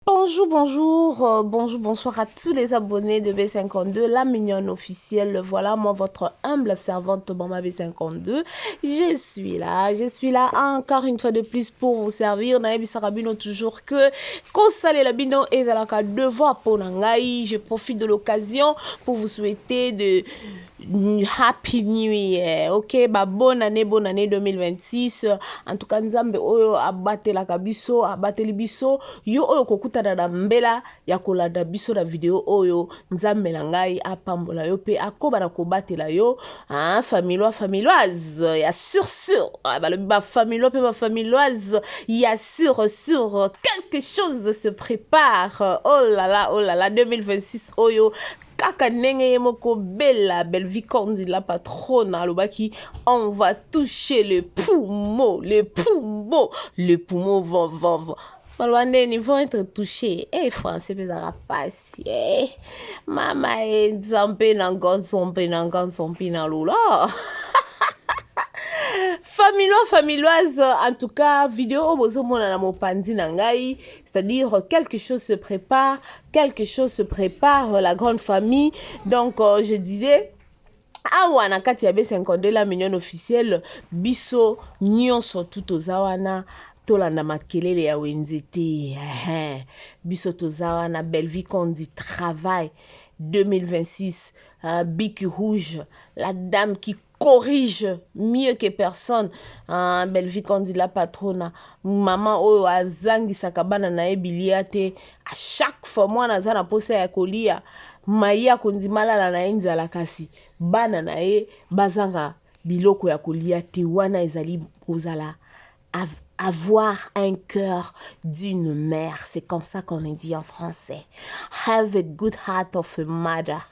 Bonjour, bonsoir à tous les abonnés de B52, la mignonne officielle. Voilà, moi, votre humble servante Maman B52. Je suis là encore une fois de plus pour vous servir. Naebi Sarabino toujours que Kosale Labino et Zalaka devoir pour Nangai. Je profite de l'occasion pour vous souhaiter de Happy New Year, ok, bonne année 2026. En tout cas, Nzambe oyo abate la kabiso, abate libiso, yo oyo kokuta na mbela ya kolanda biso la video oyo, Nzambe na ngai apambola yo pe akoba na kobate la yo, familoise, ya sur, ba familois pe ba familoise, ya sur, quelque chose se prépare, oh là là, 2026 oyo, kaka nenge moko belle vie comme la patronne alobaki, on va toucher le poumon vont ils vont être touchés. Eh, français, mais ça passe. Eh, maman, zombi na lula. Familoise, en tout cas, vidéo bozomona na mopandi nangai, c'est-à-dire quelque chose se prépare, la grande famille. Donc, je disais, awa na kati ya B52 la mignonne officielle, biso nyonso tout ozawana, tolanda makelele ya wenzete, biso tozawana, belle vie qu'on dit travail, 2026, Bic Rouge, la dame qui corrige mieux que personne, belle vie qu'on dit la patronne, maman oyo azangi sakabana na ebiliate, à chaque fois moi naza na posa ya kolia, maya kondi malala na enza la kasi, bana na e bazanga biloko ya kolia te wana ezali ozala avoir un cœur d'une mère, c'est comme ça qu'on dit en français. Have a good heart of a mother.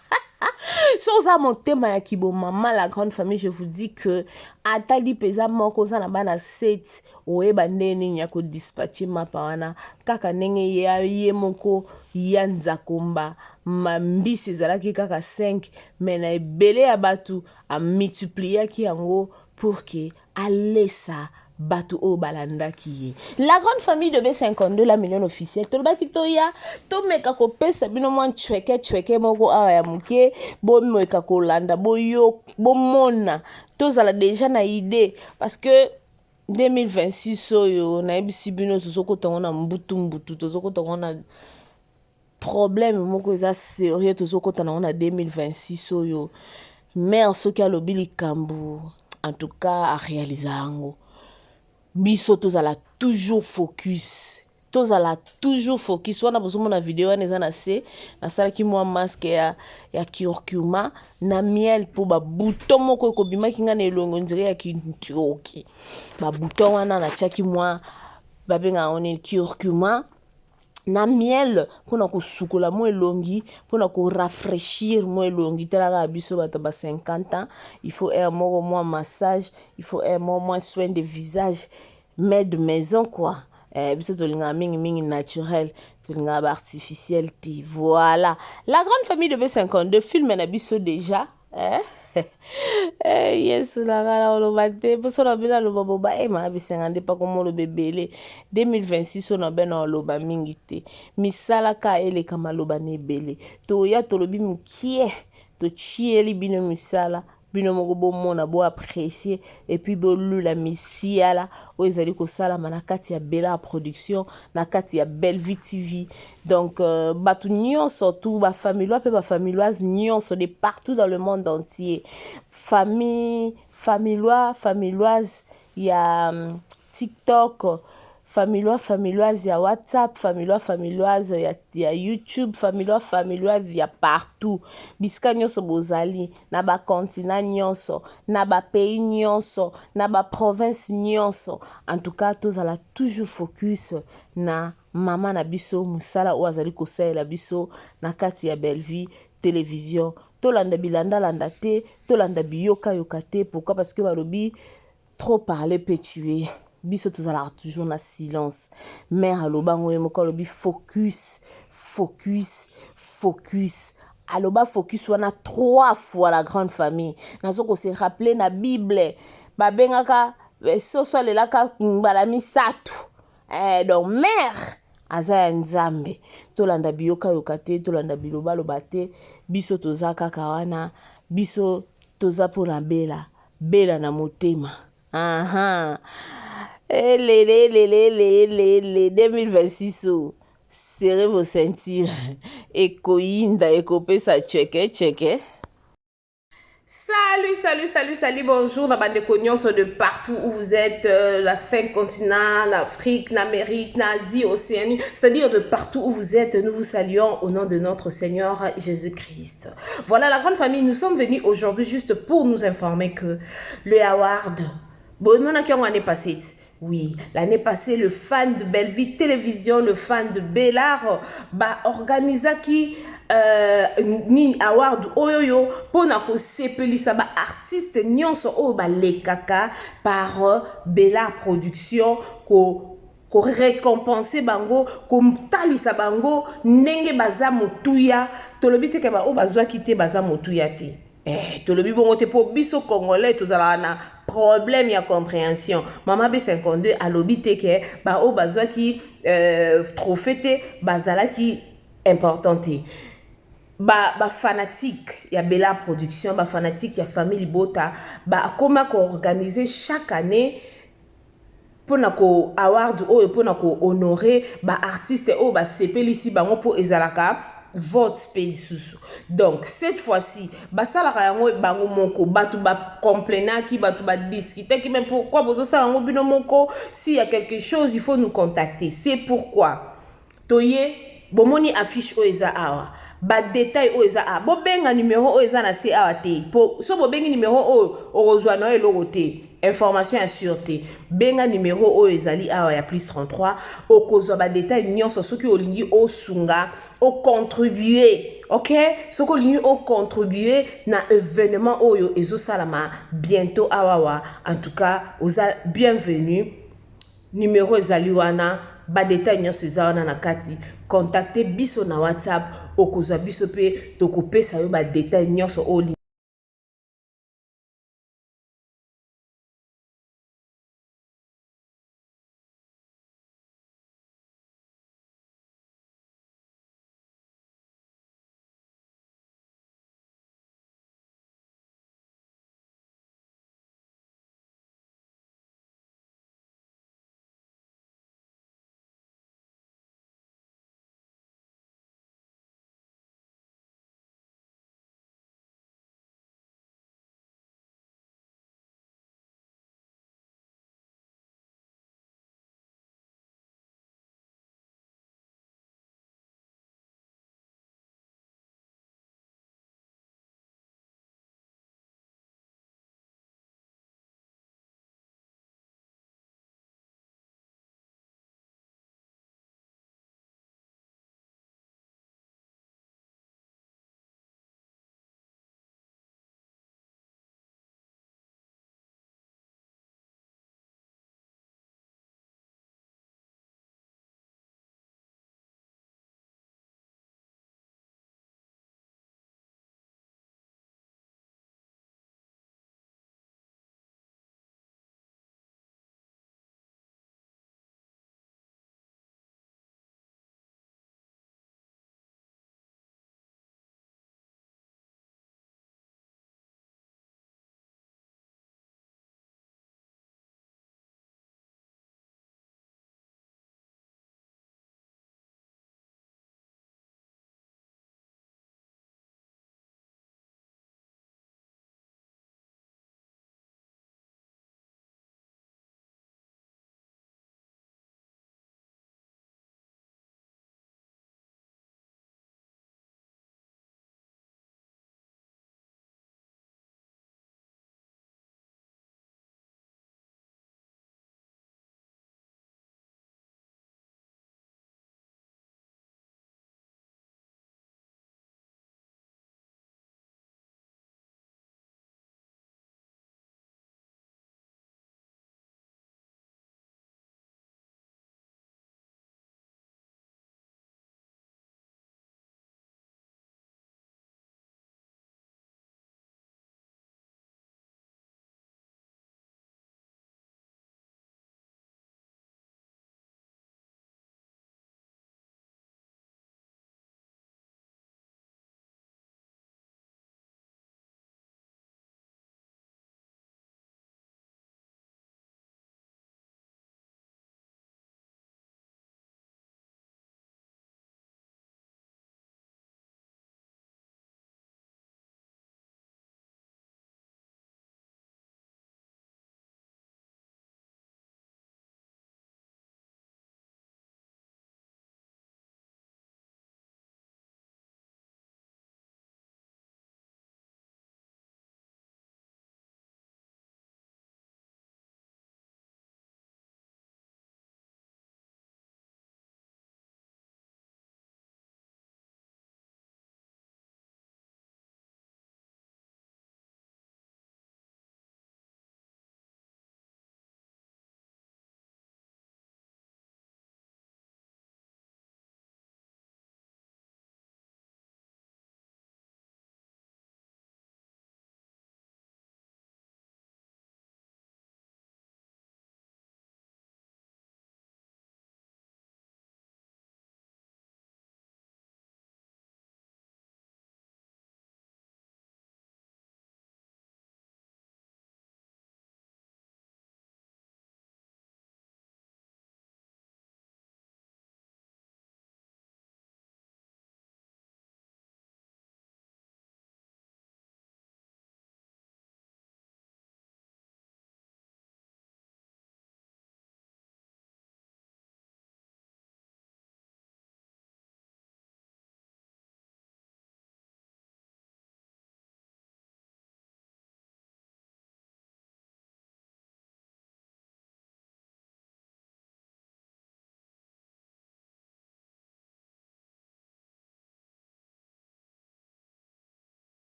Soza mon thème ya kibo maman la grande famille, je vous dis que atali pesa moko za na bana set oyeba ndeni nya ko dispatcher mapawana kaka nenge ya ye moko ya nzakomba mambisi ezalaki kaka 5 mais na ebele ya batu a multiplier ki yango pour que alesa batu o balanda ki. La grande famille de B52 la mignonne officielle to baki to ya to meka ko pesa bino mwan chweke moko awa ya muke bo meka ko landa bo yo bo mona to zala déjà na idée parce que 2026 oyo na ebisi bino tozoko tongo na mbutu tozoko tongo na problème moko eza sérieux tozoko tongo na 2026 oyo mère soki alobi likambo en tout cas a réaliser yango. Biso tozala toujours focus wana bosomo na video wana eza na se nasalaki mwa masque ya curcuma na miel po ba bouton moko ekobimaki nga na elongo ndire ya kintioki ba bouton wana natiaki mwa babenga oni curcuma na miel pona kosukola mo elongi pona ko rafraîchir mo elongi telaka biso bato ba 50 ans il faut un mot moins massage, il faut un mot moins soin de visage, mais de maison quoi. Biso tolinga mingi naturel, tolinga artificiel ti. Voilà. La grande famille de B52 filme na biso déjà, yes la gala olobate poso na bila loba ma B52 pa komo lo bebele 2026 on a bena loba mingi te misala ka ele kama loba nebele to ya tolobi mukie to chieli bino misala bino moko bo mona bo apprécier et puis bo lula misiala o ezali ko sala manakati ya bela production na kati ya Belle Vie TV. Donc batu nyonso tout ba familois pe ba familoise nyonso de partout dans le monde entier, familoise ya TikTok, familoise ya WhatsApp, familoise ya YouTube, familoise ya partout. Bisika nyonso bozali, na ba continent nyonso, na ba pays nyonso, na ba province nyonso. En tout cas, tozala toujours focus na mama na biso musala o azali kosaela biso na kati ya Belle Vie télévision. Tolanda bilanda landa te, tolanda biyoka te. Pourquoi? Parce que balobi trop parler peut tuer. Biso tozala toujours na silence. Mère alobango yemoko alobi focus. Aloba focus wana 3 fois la grande famille. Nazoko se rappeler na Bible. Babengaka so lelaka bala misatu. Donc mère Azaya nzambe. Tolanda biyoka yokate, tolanda biloba lobate, biso toza kaka wana, biso toza pona bela, bela na motema. Aha. Le 2026 serrez vos ceintures. Eko inda, eko pesa check. Salut, bonjour, la bande de cognons de partout où vous êtes, la 5 continents, l'Afrique, l'Amérique, l'Asie, l'Océanie, c'est-à-dire de partout où vous êtes, nous vous saluons au nom de notre Seigneur Jésus-Christ. Voilà la grande famille, nous sommes venus aujourd'hui juste pour nous informer que le award, bon, on a qui l'année passée. Oui, l'année passée, le fan de Belleville Télévision, le fan de Bellard, organisa qui ni award oyoyo pona ko sepelisa ba artiste nyonso o ba lekaka par Bellard Production ko récompenser bango ko talisa bango ndenge baza motuya tolobi te ke ba o bazwa kite baza motuya te tolobi bongo te po biso congolais tozala na problème ya compréhension. Maman B52 alobi te ke ba o bazwa ki trophée te bazala ki importante. Ba fanatique ya Bellard Production, ba fanatique ya famille Bota, ba koma ko organiser chaque année pour ko award o pour ko honorer ba artiste o ba sepelisi bango po ezalaka vote pelisusu. Donc cette fois-ci basalaka yango bango moko batu ba complainant ki batu ba discuter ki même pourquoi bozo sala yango bino moko, s'il y a quelque chose il faut nous contacter. C'est pourquoi toye bomoni affiche o eza awa ba détail o eza a bo benga numéro o eza na se awa te po so bo bengi numéro o ozwa na eloko te information ya sûreté benga numéro o ezali awa ya plus 33 okozwa ba détail nyonso soki olingi o sunga o contribuer. OK, soko olingi o contribuer na événement oyo ezosalama bientôt awawa. En tout cas oza bienvenue. Numéro ezali wana ba détail nyonso eza wana na kati. Contactez biso na WhatsApp okozwa biso pe tokopesa yo ba détail nyonso o